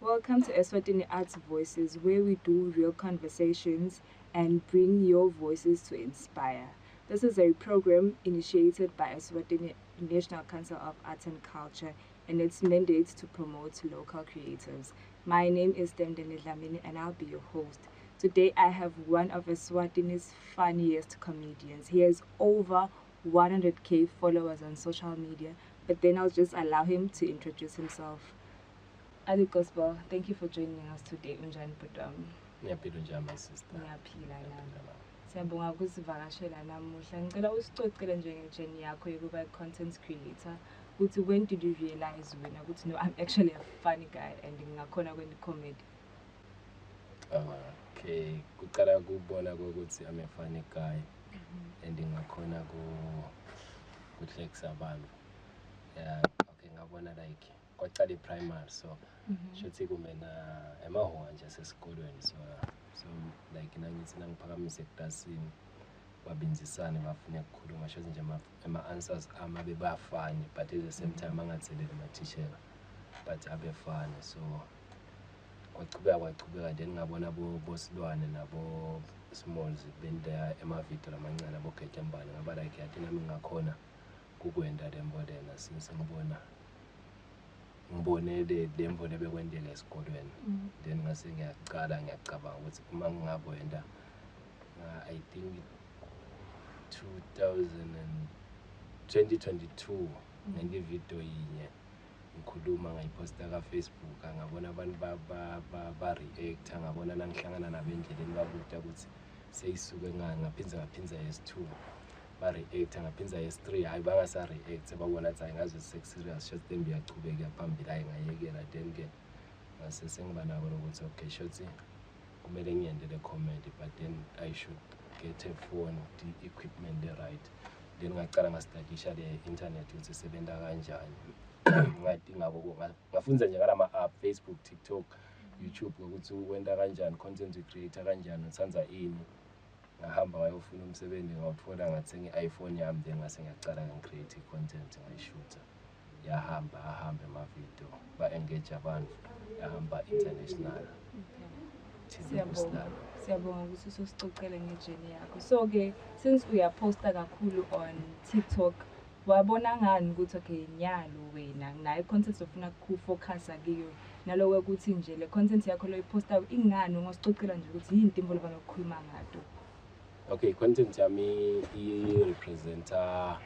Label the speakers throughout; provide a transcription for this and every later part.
Speaker 1: Welcome to Eswatini Arts Voices, where we do real conversations and bring your voices to inspire. This is a program initiated by Eswatini National Council of Arts and Culture, and its mandate to promote local creatives. My name is Demdeni Dlamini, and I'll be your host. Today, I have one of Eswatini's funniest comedians. He has over 100K followers on social media, but then I'll just allow him to introduce himself. Ali Gospel, thank you for joining us today, Unjani Budam.
Speaker 2: Ngiyaphila njani my sister?
Speaker 1: Ngiyaphila nami. Siyabonga ukusivakashela namuhla. Ngicela usicocele nje ngejeni yakho yokuba content creator. Ukuthi when did you realize wena ukuthi no, I'm actually a funny guy and ngingakhona kwenza comedy?
Speaker 2: Okay, kuqala kubona ukuthi I'm a funny guy and ngingakhona kuhlexa abantu. Yeah, okay, ngabona like kwaqala primary so shothi kumena emahonga nje sesikolweni so like nangithi nangiphakamise eklasini wabinzisana bafuna ukukhuluma shothi nje ama answers amabe bafani but at the same time angathelele amathishela but abefana so kwaqhubeka then ngabona bosilwane nabo smalls benda emavideo lamancane abo Ketembane ngaba like yathi nami ngakhona kukwenda lembodena since ngibone le mbono bekwendele esikolweni then ngase ngiyacabanga ukuthi uma ngingabwenda I think 2022 ngenye video yinye ngikhuluma ngayiposta ka Facebook ngabona abantu ba react ngabona nangihlangana nabendleleni babuta ukuthi seyisuke ngaphinza yes2 ba react ngaphinza yes3 hayi bangasa react babona ukuthi ngaze serious shot then ngiyachubeka phambili hayi ngayekela then ke ngase sengiba nabo ukuthi okay shothi kumele ngiyendele comedy but then I should get a phone the equipment the right then ngaqala ngastudisha le internet ukuthi sebenza kanjani ngadinga ngafunza nje ngala app Facebook TikTok YouTube ukuthi wenda kanjani content creator kanjani uthanza ini ngahamba ngayofuna umsebenzi ngawuthola ngathenga iPhone yami then ngase ngiyaqala ngicreate content ngayishoota yahamba ama video ba engage abantu yahamba international.
Speaker 1: Siyabonga ukuthi usicocele ngejeni yakho. So ke since uyaposta kakhulu on TikTok wabona ngani ukuthi okay nyalo wena nayo content ofuna ukufocus akiyo naloku ukuthi nje le content yakho loyiposta ingani ngosicocela nje ukuthi yini involve nokukhuluma ngato?
Speaker 2: Okay, content yami i-representa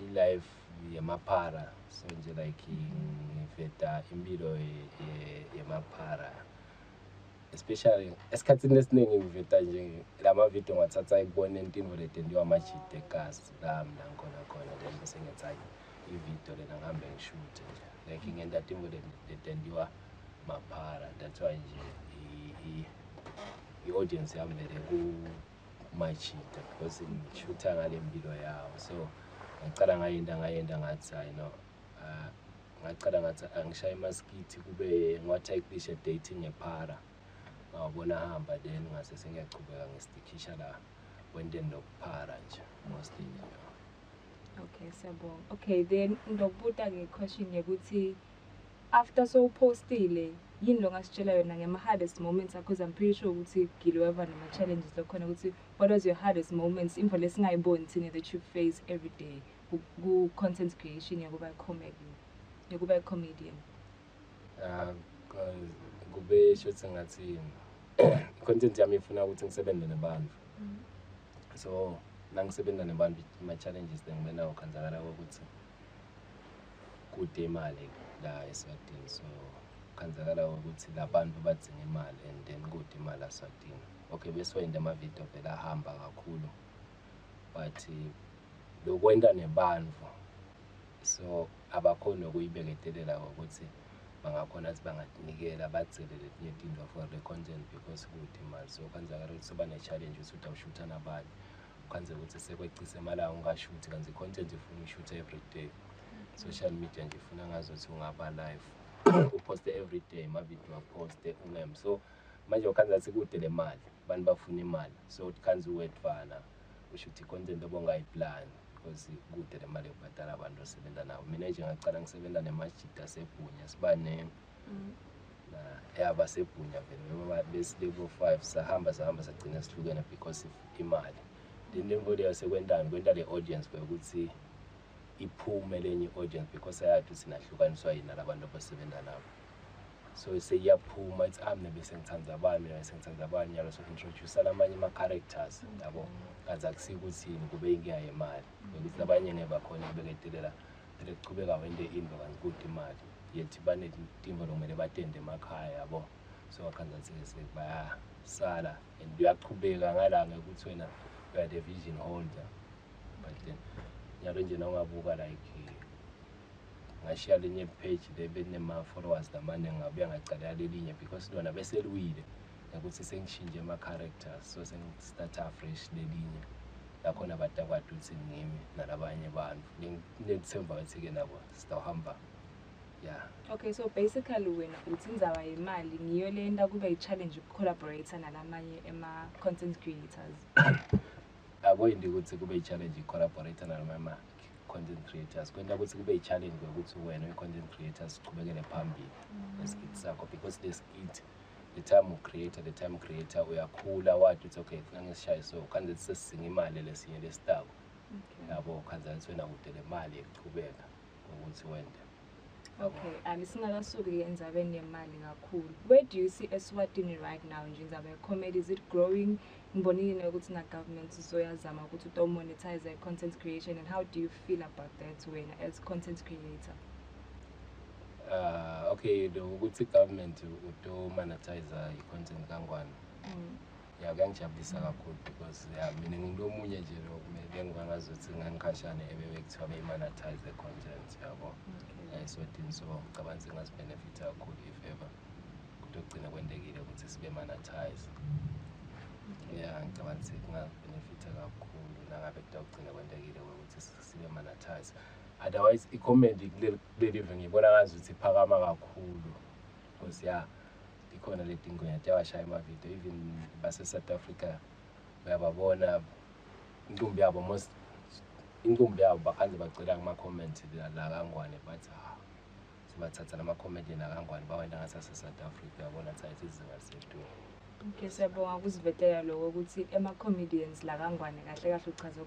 Speaker 2: i-life yemaphara so nje like ngiveta impilo yemaphara especially esikhathini esiningi ngiveta nje lama video ngathatha ikubona into letendiwa amajide gas lami khona then bese ngethatha i-video lena ngihambe ngishoot nje like ngenda into letendiwa maphara that's why nje i-audience yami vele ku machita because ngishootha ngale mpilo yawo so ngicala ngayenda ngathi hayi no ngicala ngathi angishaye maskiti kube ngiwatypeisha dating ephara ngabona hamba then ngase sengiyachubeka ngestikisha la wende nokuphara nje mostly.
Speaker 1: Okay, siyabonga. Okay, then ngizobuta ke question ukuthi after so postile yini lo ngasitshela yona ngema hardest moments because I'm pretty sure ukuthi gilweva nama challenges lokhona ukuthi what was your hardest moments info lesingayiboni thina that you face every day ku content creation yakuba comedian?
Speaker 2: Kube shothi ngathi content yami ifuna ukuthi ngisebenze nabantu so nangisebenza nabantu ama challenges ngibena ukhanzakala ukuthi kude imali la eSwatini so khanzakala ukuthi labantu badzinga imali and then kude imali eSwatini. Okay, bese wenda ama video vela ahamba kakhulu but lokwenda nebantu so abakhona ukuyibeketelela ukuthi bangakhona ukuthi banganikela bacelele into for the content because kude imali so khanzakala ukuthi soba ne challenge ukuthi awushootha nabani khanze ukuthi sekwecisa imali ungashoot kanzi content ifuna ushoot every day. Social media nje ifuna ngazothi ungaba live uposte every day ama video uposte so manje ukhanza sikude le mali abantu bafuna imali so ukhanza uwedfana ushuthi content obongayiplan because kude le mali yokubhadala abantu osebenza nabo. Mina nje ngaqala ngisebenza neMajida aseBhunya sibane baseBhunya vele besilevel 5 sahamba sagcina sihlukene because imali. Then leyo kwenta le audience ukuthi iphume lenye audience because ayathi sinahlukaniswa yini labantu abasebenza nabo. So seyaphuma it's bese ngithanza abami bese ngithanza abanye yalo so introduce lamanye ama characters yabo kaza kusikuthini kube inkinga yemali ukuthi abanye ngeba khona bekedelela bekuchubeka wende into kanti imali yethi banetimbo lomele batende emakhaya yabo so akhanza sekubaya sala and uyaqhubeka ngalanga ukuthi wena you are the vision holder but then yalo nje nawungabuka like ngashiya lenye page benema followers lamane ngabuya ngacala lelinye because lona bese liwile ukuthi sengishinje ama characters so sengistart afresh lelinye lakhona abantu abadutse ngimi nalabanye abantu ngithemba ukuthi ke nabo sitahamba. Yeah.
Speaker 1: Okay, so basically wena uthi indaba yemali ngiyo lenta kube i-challenge ukucollaborate nalamanye content creators.
Speaker 2: Akuyindi ukuthi kube i-challenge ukucollaborate nalamanye content creators kwenta ukuthi kube i-challenge ukuthi wena i-content creators siqhubekele phambili neskit sakho because the skit the time creator uyakhula wathi uthi okay funa ngishaye so kanti sesisinga imali lesinye lesitako yabo kanti ukuthi wena kude le mali ekuqhubeka ukuthi wende.
Speaker 1: Okay, singakasuki endzabeni yemali kakhulu. Where do you see Eswatini right now nje indaba comedy? Is it growing? Ngibonile ukuthi na government izoyazama ukuthi to monetize content creation, and how do you feel about that when as content creator?
Speaker 2: Okay, ukuthi government uto monetize content kangwana. Yeah, ngangijabulisa kakhulu because mina ngingomunye nje lo kumele ngibangazuthi ngangikhashane ebekuthiwa bemonetize content yabo. Eswatini so ngicabanga sengazi benefit kakhulu if ever kutogcina kwendekile ukuthi sibe monetize. Yeah, ngicabanga sengazi benefit kakhulu nangabe kutogcina kwendekile ukuthi sibe monetize. Otherwise i-comedy kuleli ngibona ngazuthi iphakama kakhulu because ikhona leti ngonyati yawashaya ama-video even base South Africa uyababona intombi yabo bakhanze bacela kuma-comment la kangwane bathi sibathatha lama-comedy la kangwane bawenda ngasase South Africa uyabona thayithi izinga liseduru.
Speaker 1: Okay, siyabonga ukuzivetela lokho ukuthi ama-comedians la kangwane kahle uchaza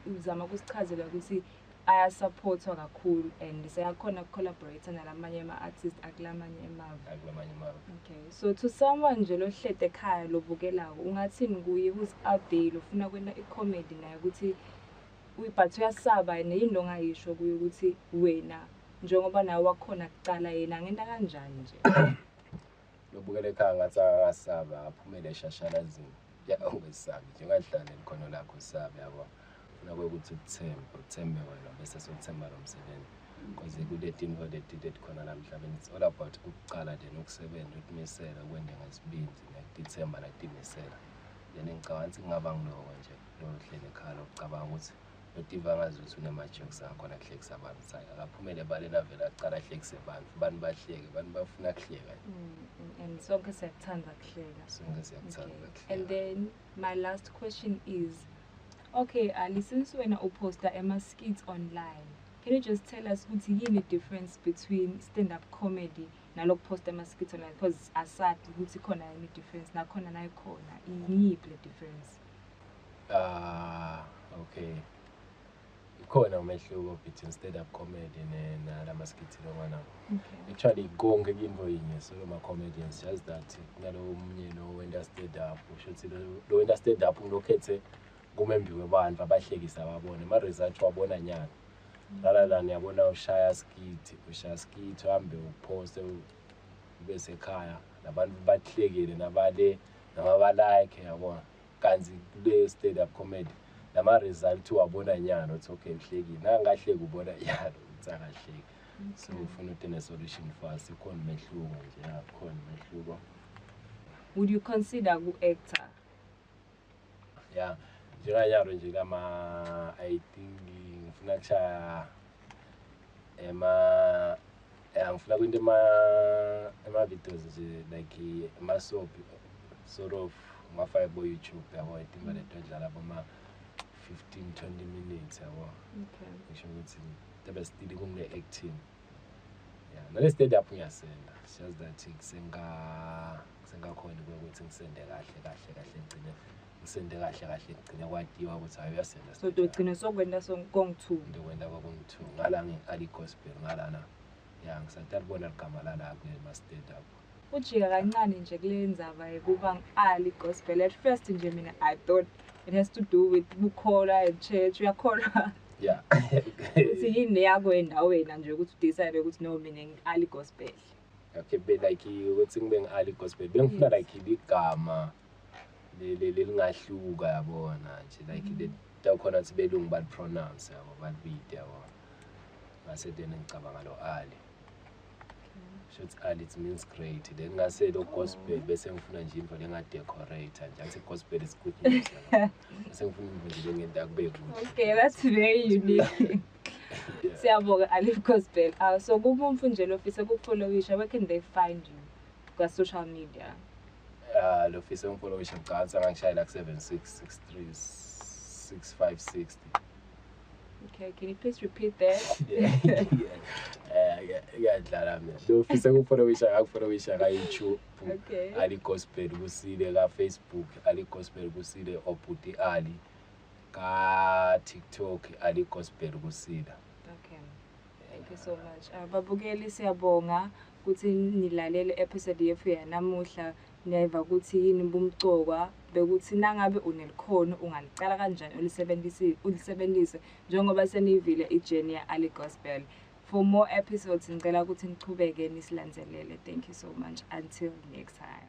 Speaker 1: uzama ukusichazela ukuthi ayasupportwa kakhulu and seyakhona ukucollaborate nalamanye ama-artists akulamanye emave. Okay, so to someone nje lohlete ekhaya lobukelayo ungathini kuye who's out there lofuna kwena i-comedy naye ukuthi but uyasaba yini lo ngayisho kuye ukuthi wena njengoba nawe wakhona kucala yena ngenta kanjani nje?
Speaker 2: Lobukela ekhaya ngathi akasaba aphumele eshashalazini ungesabi nje ungadlala likhono lakho usabe yabo funa ukuthi uthembe wena bese sokuthemba lo msebenzi because kuleti into leti khona la emhlabeni it's all about ukucala then ukusebenza ukumisela kwende ngesibindi nekudithemba nakutimisela then ngicabanga ukuthi ngingaba ngiloko nje lo hlele ekhaya ukucabanga ukuthi lotiva ngazuthi unema-jokes akhona kuhlekisa abantu sayi akaphumele balena vele acala ahlekise abantu bahleke abantu bafuna kuhleka
Speaker 1: and sonke siyakuthanda kuhleka. And then my last question is okay, since when I post skits online, can you just tell us what's the difference between stand-up comedy and post skits online? Because aside what's any difference? Na kona na kona, the difference.
Speaker 2: Okay. Ikona umehluko between stand-up comedy and skits longana. Actually, go into yinye so ma-comedians just that nalo munye no wenda stand-up usho lo wenda stand-up ngilokhethe kumembi webantu abahlekisa ababone ama-result wabona nyana la niyabona ushaya skit uhambe uposte bese ekhaya nabantu bahlekile nabale nababalike yabona kanzi kule stand-up comedy nama-result wabona nyana uthi okay uhlekile nangahleki ubona nyana uthi akahleki so ufuna ukuthi ne-solution fast ikhona umehluko nje khona umehluko.
Speaker 1: Would you consider ku-actor?
Speaker 2: Yeah. Njenganyalo nje kama I think ngifuna kushaya ngifuna kwinto ema-videos nje like ama-soap sort of ngafaka bo-YouTube yabo itimba leto edlala 15-20 minutes yabo.
Speaker 1: Okay.
Speaker 2: Ngisho ukuthi tabe still kune-acting. Yeah, nale stand up ngiyasenda. It's just that kusengakhona ukuthi ngisende kahle ngigcine ngisende kahle ngigcine kwatiwa ukuthi ayasenda.
Speaker 1: So ugcina sokwenda sonke-2.
Speaker 2: Ngikwenda konke-2 ngala ngi-Ali Gospel ngalana. Yeah, ngisaqala ukubona igama lala kule stand up.
Speaker 1: Ujika kancane nje kule ndzaba kuba ngi-Ali Gospel. At first nje mina I thought it has to do with bukhola and church. Uyakholwa?
Speaker 2: Yeah.
Speaker 1: Uthi yini yakwenda wena nje ukuthi decide ukuthi no mina ngi-Ali Gospel.
Speaker 2: Okay, but like ukuthi ngibe ngi-Ali Gospel bengifuna like igama lelingahluka yabona nje like takhona ukuthi belungu bali pronounce yabo balibide yabo. Ngase then ngicabanga lo Ali. Shots Ali it means great. Then ngase lo gospel bese ngifuna nje into lenga decorate nje athi gospel is good news. Bese ngifuna into nje ngenta kube good.
Speaker 1: Okay, that's very unique. Siyabonga Ali Gospel. So kumuntu nje lofisa ukufollowisha, where can they find you? Kwa social media.
Speaker 2: Lo fisa ungifollowisha ngicabanga ngangishaya like 76636560.
Speaker 1: Okay, can you please repeat that?
Speaker 2: Yeah, lo fisa ukufollowisha ngakufollowisha ka YouTube.
Speaker 1: Okay.
Speaker 2: Ali Gospel kusile ka Facebook, Ali Gospel kusile Obuti Ali. Ka TikTok Ali Gospel kusile.
Speaker 1: Okay. Thank you so much. Babukeli siyabonga ukuthi nilalele episode yethu yanamuhla. Niyeva ukuthi yini bumcokwa bekuthi nangabe unelikhono ungalicala kanjani ulisebenzise njengoba senivile ijourney ya Ali Gospel. For more episodes ngicela ukuthi niqhubeke nisilandelele. Thank you so much. Until next time.